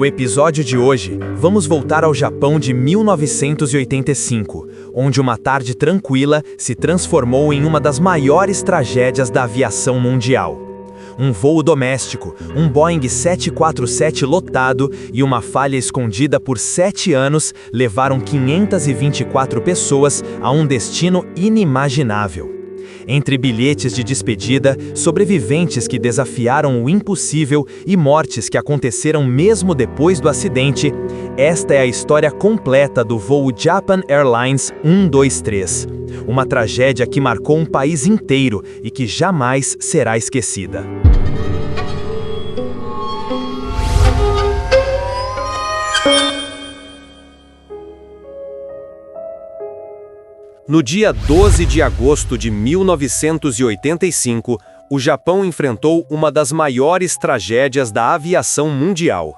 No episódio de hoje, vamos voltar ao Japão de 1985, onde uma tarde tranquila se transformou em uma das maiores tragédias da aviação mundial. Um voo doméstico, um Boeing 747 lotado e uma falha escondida por 7 anos levaram 524 pessoas a um destino inimaginável. Entre bilhetes de despedida, sobreviventes que desafiaram o impossível e mortes que aconteceram mesmo depois do acidente, esta é a história completa do voo Japan Airlines 123. Uma tragédia que marcou um país inteiro e que jamais será esquecida. No dia 12 de agosto de 1985, o Japão enfrentou uma das maiores tragédias da aviação mundial.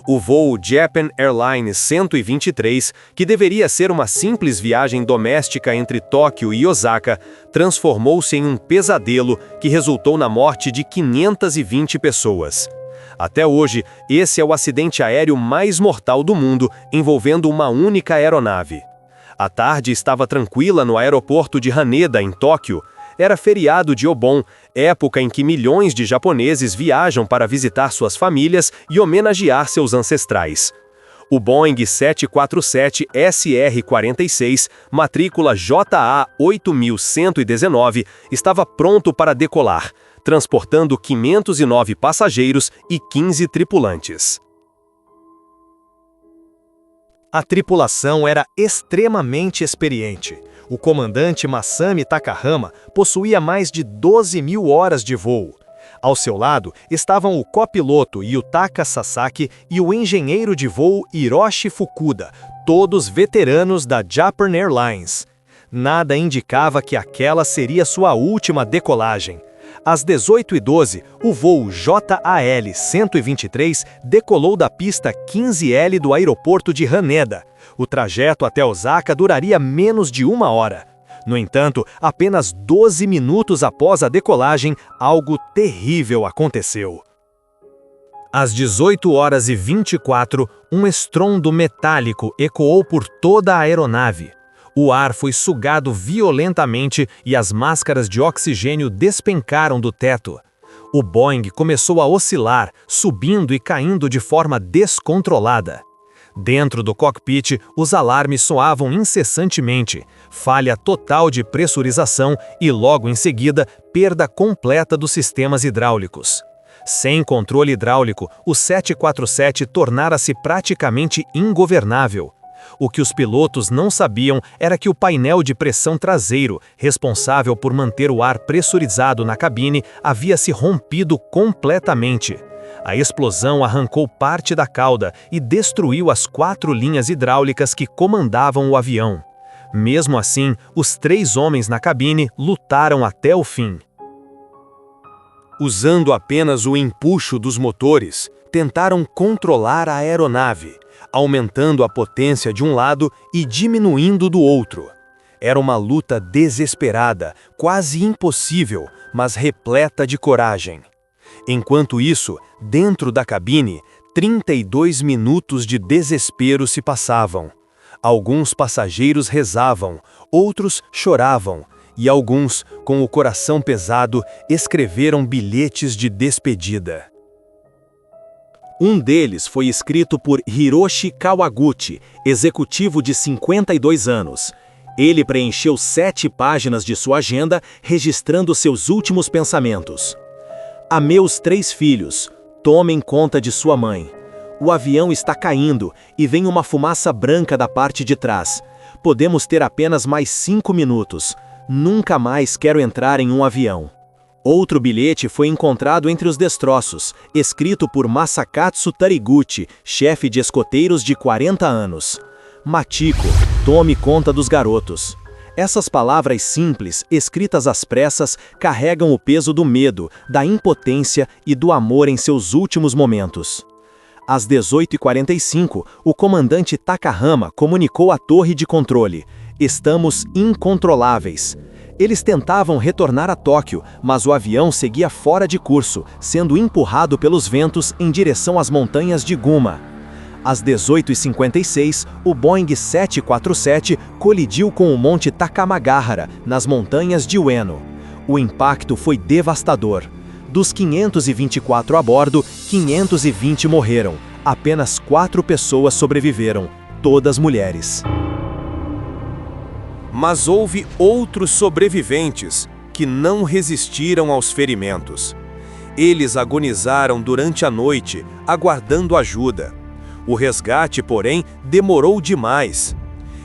O voo Japan Airlines 123, que deveria ser uma simples viagem doméstica entre Tóquio e Osaka, transformou-se em um pesadelo que resultou na morte de 520 pessoas. Até hoje, esse é o acidente aéreo mais mortal do mundo, envolvendo uma única aeronave. A tarde estava tranquila no aeroporto de Haneda, em Tóquio. Era feriado de Obon, época em que milhões de japoneses viajam para visitar suas famílias e homenagear seus ancestrais. O Boeing 747 SR-46, matrícula JA 8119, estava pronto para decolar, transportando 509 passageiros e 15 tripulantes. A tripulação era extremamente experiente. O comandante Masami Takahama possuía mais de 12.000 horas de voo. Ao seu lado estavam o copiloto Yutaka Sasaki e o engenheiro de voo Hiroshi Fukuda, todos veteranos da Japan Airlines. Nada indicava que aquela seria sua última decolagem. Às 18h12, o voo JAL-123 decolou da pista 15L do aeroporto de Haneda. O trajeto até Osaka duraria menos de 1 hora. No entanto, apenas 12 minutos após a decolagem, algo terrível aconteceu. Às 18h24, um estrondo metálico ecoou por toda a aeronave. O ar foi sugado violentamente e as máscaras de oxigênio despencaram do teto. O Boeing começou a oscilar, subindo e caindo de forma descontrolada. Dentro do cockpit, os alarmes soavam incessantemente, falha total de pressurização e, logo em seguida, perda completa dos sistemas hidráulicos. Sem controle hidráulico, o 747 tornara-se praticamente ingovernável. O que os pilotos não sabiam era que o painel de pressão traseiro, responsável por manter o ar pressurizado na cabine, havia se rompido completamente. A explosão arrancou parte da cauda e destruiu as 4 linhas hidráulicas que comandavam o avião. Mesmo assim, os 3 homens na cabine lutaram até o fim. Usando apenas o empuxo dos motores, tentaram controlar a aeronave, aumentando a potência de um lado e diminuindo do outro. Era uma luta desesperada, quase impossível, mas repleta de coragem. Enquanto isso, dentro da cabine, 32 minutos de desespero se passavam. Alguns passageiros rezavam, outros choravam, e alguns, com o coração pesado, escreveram bilhetes de despedida. Um deles foi escrito por Hiroshi Kawaguchi, executivo de 52 anos. Ele preencheu 7 páginas de sua agenda, registrando seus últimos pensamentos. A meus 3 filhos, tomem conta de sua mãe. O avião está caindo e vem uma fumaça branca da parte de trás. Podemos ter apenas mais 5 minutos. Nunca mais quero entrar em um avião. Outro bilhete foi encontrado entre os destroços, escrito por Masakatsu Tariguchi, chefe de escoteiros de 40 anos. Machiko, tome conta dos garotos. Essas palavras simples, escritas às pressas, carregam o peso do medo, da impotência e do amor em seus últimos momentos. Às 18h45, o comandante Takahama comunicou à torre de controle: "Estamos incontroláveis." Eles tentavam retornar a Tóquio, mas o avião seguia fora de curso, sendo empurrado pelos ventos em direção às montanhas de Guma. Às 18h56, o Boeing 747 colidiu com o Monte Takamagahara, nas montanhas de Ueno. O impacto foi devastador. Dos 524 a bordo, 520 morreram. Apenas 4 pessoas sobreviveram, todas mulheres. Mas houve outros sobreviventes que não resistiram aos ferimentos. Eles agonizaram durante a noite, aguardando ajuda. O resgate, porém, demorou demais.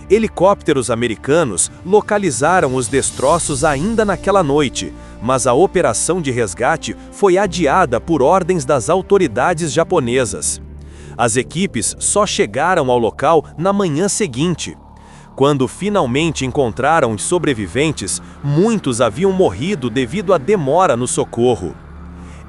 Helicópteros americanos localizaram os destroços ainda naquela noite, mas a operação de resgate foi adiada por ordens das autoridades japonesas. As equipes só chegaram ao local na manhã seguinte. Quando finalmente encontraram os sobreviventes, muitos haviam morrido devido à demora no socorro.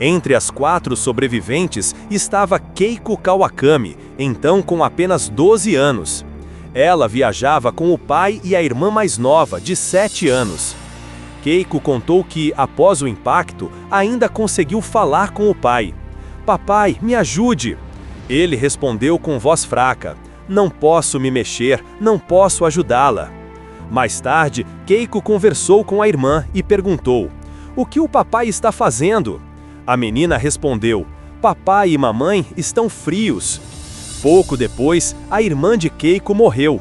Entre as 4 sobreviventes estava Keiko Kawakami, então com apenas 12 anos. Ela viajava com o pai e a irmã mais nova, de 7 anos. Keiko contou que, após o impacto, ainda conseguiu falar com o pai. "Papai, me ajude!" Ele respondeu com voz fraca: "Não posso me mexer, não posso ajudá-la." Mais tarde, Keiko conversou com a irmã e perguntou: "O que o papai está fazendo?" A menina respondeu: "Papai e mamãe estão frios." Pouco depois, a irmã de Keiko morreu.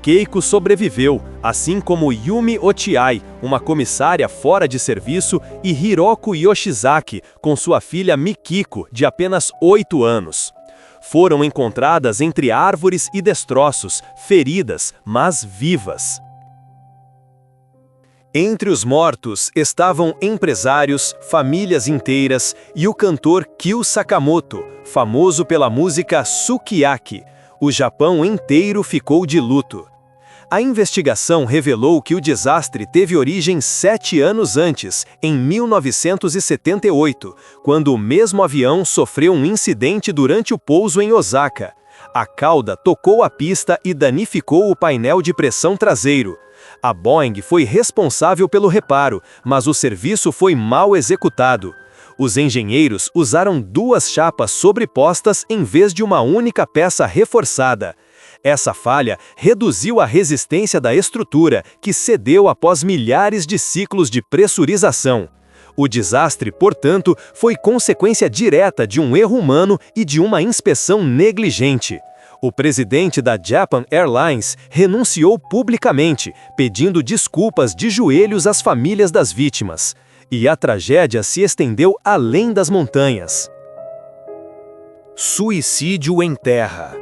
Keiko sobreviveu, assim como Yumi Ochiai, uma comissária fora de serviço, e Hiroko Yoshizaki, com sua filha Mikiko, de apenas 8 anos. Foram encontradas entre árvores e destroços, feridas, mas vivas. Entre os mortos estavam empresários, famílias inteiras e o cantor Kyu Sakamoto, famoso pela música Sukiyaki. O Japão inteiro ficou de luto. A investigação revelou que o desastre teve origem 7 anos antes, em 1978, quando o mesmo avião sofreu um incidente durante o pouso em Osaka. A cauda tocou a pista e danificou o painel de pressão traseiro. A Boeing foi responsável pelo reparo, mas o serviço foi mal executado. Os engenheiros usaram 2 chapas sobrepostas em vez de uma única peça reforçada. Essa falha reduziu a resistência da estrutura, que cedeu após milhares de ciclos de pressurização. O desastre, portanto, foi consequência direta de um erro humano e de uma inspeção negligente. O presidente da Japan Airlines renunciou publicamente, pedindo desculpas de joelhos às famílias das vítimas. E a tragédia se estendeu além das montanhas. Suicídio em terra.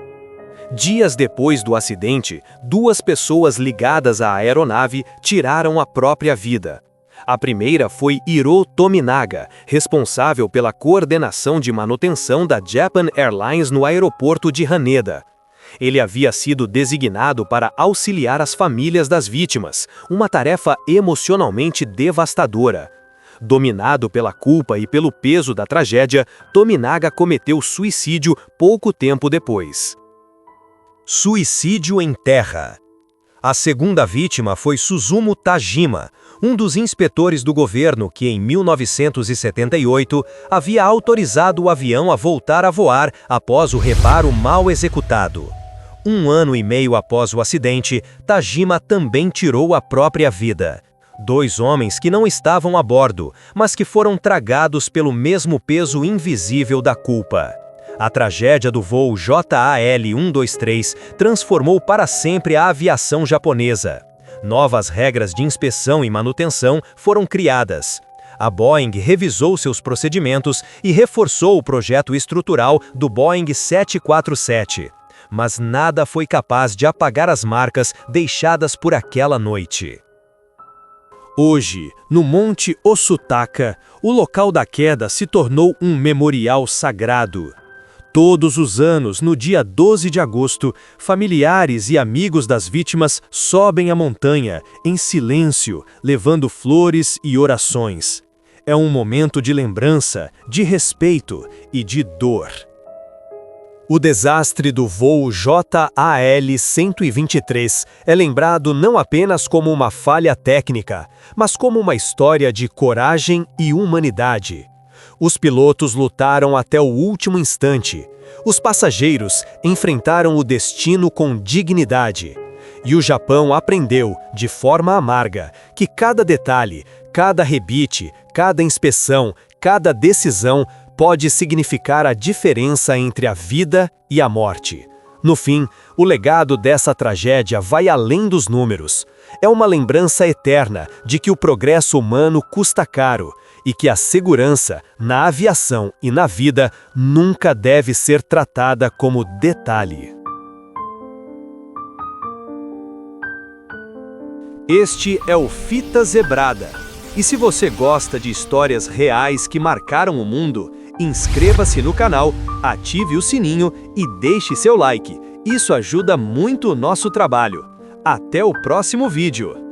Dias depois do acidente, 2 pessoas ligadas à aeronave tiraram a própria vida. A primeira foi Hiro Tominaga, responsável pela coordenação de manutenção da Japan Airlines no aeroporto de Haneda. Ele havia sido designado para auxiliar as famílias das vítimas, uma tarefa emocionalmente devastadora. Dominado pela culpa e pelo peso da tragédia, Tominaga cometeu suicídio pouco tempo depois. Suicídio em terra. A segunda vítima foi Suzumu Tajima, um dos inspetores do governo que, em 1978, havia autorizado o avião a voltar a voar após o reparo mal executado. 1 ano e meio após o acidente, Tajima também tirou a própria vida. 2 homens que não estavam a bordo, mas que foram tragados pelo mesmo peso invisível da culpa. A tragédia do voo JAL-123 transformou para sempre a aviação japonesa. Novas regras de inspeção e manutenção foram criadas. A Boeing revisou seus procedimentos e reforçou o projeto estrutural do Boeing 747. Mas nada foi capaz de apagar as marcas deixadas por aquela noite. Hoje, no Monte Osutaka, o local da queda se tornou um memorial sagrado. Todos os anos, no dia 12 de agosto, familiares e amigos das vítimas sobem a montanha, em silêncio, levando flores e orações. É um momento de lembrança, de respeito e de dor. O desastre do voo JAL-123 é lembrado não apenas como uma falha técnica, mas como uma história de coragem e humanidade. Os pilotos lutaram até o último instante. Os passageiros enfrentaram o destino com dignidade. E o Japão aprendeu, de forma amarga, que cada detalhe, cada rebite, cada inspeção, cada decisão pode significar a diferença entre a vida e a morte. No fim, o legado dessa tragédia vai além dos números. É uma lembrança eterna de que o progresso humano custa caro e que a segurança, na aviação e na vida, nunca deve ser tratada como detalhe. Este é o Fita Zebrada. E se você gosta de histórias reais que marcaram o mundo, inscreva-se no canal, ative o sininho e deixe seu like. Isso ajuda muito o nosso trabalho. Até o próximo vídeo!